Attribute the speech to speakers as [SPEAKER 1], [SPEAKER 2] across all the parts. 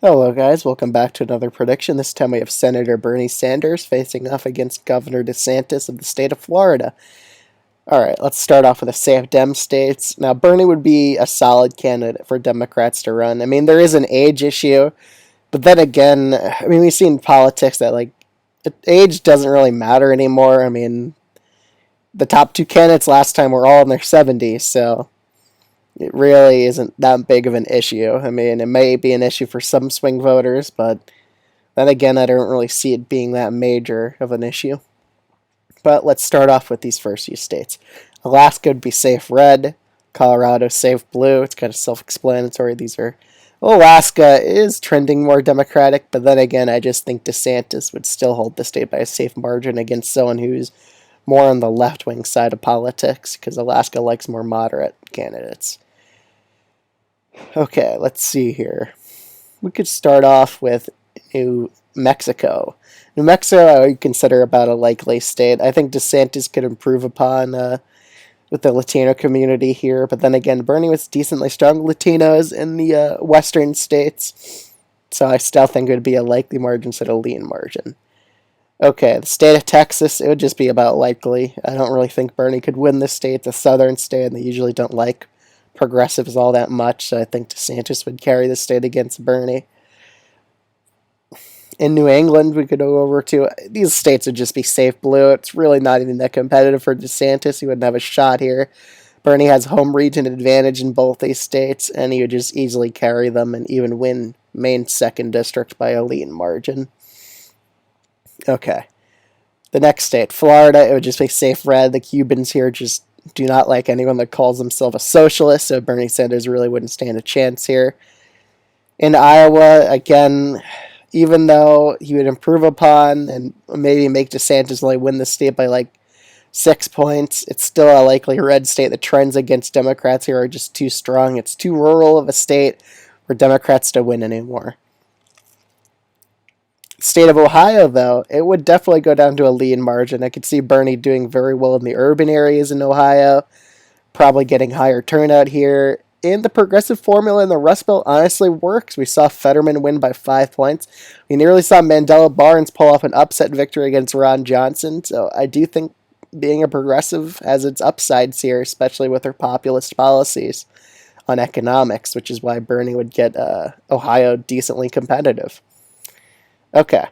[SPEAKER 1] Hello guys, welcome back to another prediction. This time we have Senator Bernie Sanders facing off against Governor DeSantis of the state of Florida. Alright, let's start off with the safe Dem states. Now, Bernie would be a solid candidate for Democrats to run. I mean, there is an age issue, but then again, we've seen politics that, age doesn't really matter anymore. I mean, the top two candidates last time were all in their 70s, so it really isn't that big of an issue. I mean, it may be an issue for some swing voters, but then again, I don't really see it being that major of an issue. But let's start off with these first few states. Alaska would be safe red, Colorado safe blue. It's kind of self-explanatory. Alaska is trending more Democratic, but then again, I just think DeSantis would still hold the state by a safe margin against someone who's more on the left-wing side of politics, because Alaska likes more moderate candidates. Okay, let's see here. We could start off with New Mexico. New Mexico, I would consider about a likely state. I think DeSantis could improve upon with the Latino community here, but then again, Bernie was decently strong Latinos in the western states, so I still think it would be a likely margin instead of a lean margin. Okay, the state of Texas, it would just be about likely. I don't really think Bernie could win this state. It's a southern state, and they usually don't like progressives all that much, so I think DeSantis would carry the state against Bernie. In New England, we could go over to, these states would just be safe blue. It's really not even that competitive for DeSantis. He wouldn't have a shot here. Bernie has home region advantage in both these states, and he would just easily carry them and even win Maine's 2nd district by a lean margin. Okay. The next state, Florida, it would just be safe red. The Cubans here just do not like anyone that calls himself a socialist, so Bernie Sanders really wouldn't stand a chance here. In Iowa, again, even though he would improve upon and maybe make DeSantis only win the state by 6 points, it's still a likely red state. The trends against Democrats here are just too strong. It's too rural of a state for Democrats to win anymore. State of Ohio, though, it would definitely go down to a lean margin. I could see Bernie doing very well in the urban areas in Ohio, probably getting higher turnout here. And the progressive formula in the Rust Belt honestly works. We saw Fetterman win by 5 points. We nearly saw Mandela Barnes pull off an upset victory against Ron Johnson. So I do think being a progressive has its upsides here, especially with her populist policies on economics, which is why Bernie would get Ohio decently competitive. Okay,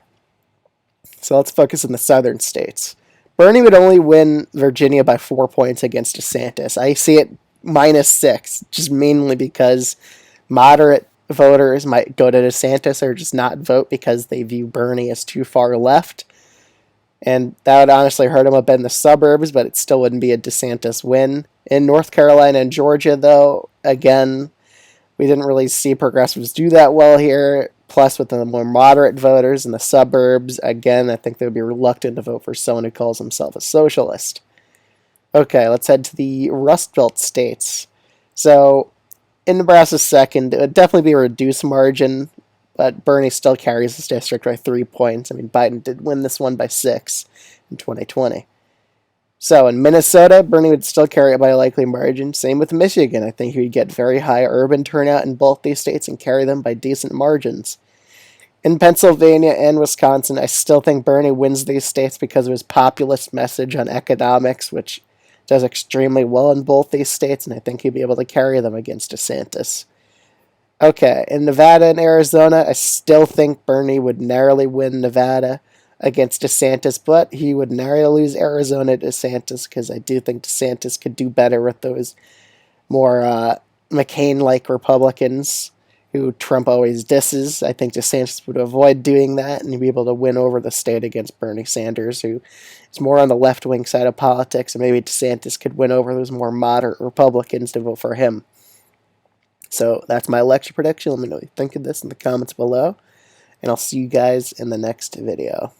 [SPEAKER 1] so let's focus on the southern states. Bernie would only win Virginia by 4 points against DeSantis. I see it -6, just mainly because moderate voters might go to DeSantis or just not vote because they view Bernie as too far left. And that would honestly hurt him a bit in the suburbs, but it still wouldn't be a DeSantis win. In North Carolina and Georgia, though, again, we didn't really see progressives do that well here. Plus, with the more moderate voters in the suburbs, again, I think they would be reluctant to vote for someone who calls himself a socialist. Okay, let's head to the Rust Belt states. So, in Nebraska's 2nd, it would definitely be a reduced margin, but Bernie still carries this district by 3 points. I mean, Biden did win this one by 6 in 2020. So, in Minnesota, Bernie would still carry it by a likely margin. Same with Michigan. I think he would get very high urban turnout in both these states and carry them by decent margins. In Pennsylvania and Wisconsin, I still think Bernie wins these states because of his populist message on economics, which does extremely well in both these states, and I think he'd be able to carry them against DeSantis. Okay, in Nevada and Arizona, I still think Bernie would narrowly win Nevada against DeSantis, but he would narrowly lose Arizona to DeSantis because I do think DeSantis could do better with those more McCain-like Republicans who Trump always disses. I think DeSantis would avoid doing that and be able to win over the state against Bernie Sanders, who is more on the left-wing side of politics, and maybe DeSantis could win over those more moderate Republicans to vote for him. So that's my election prediction. Let me know what you think of this in the comments below, and I'll see you guys in the next video.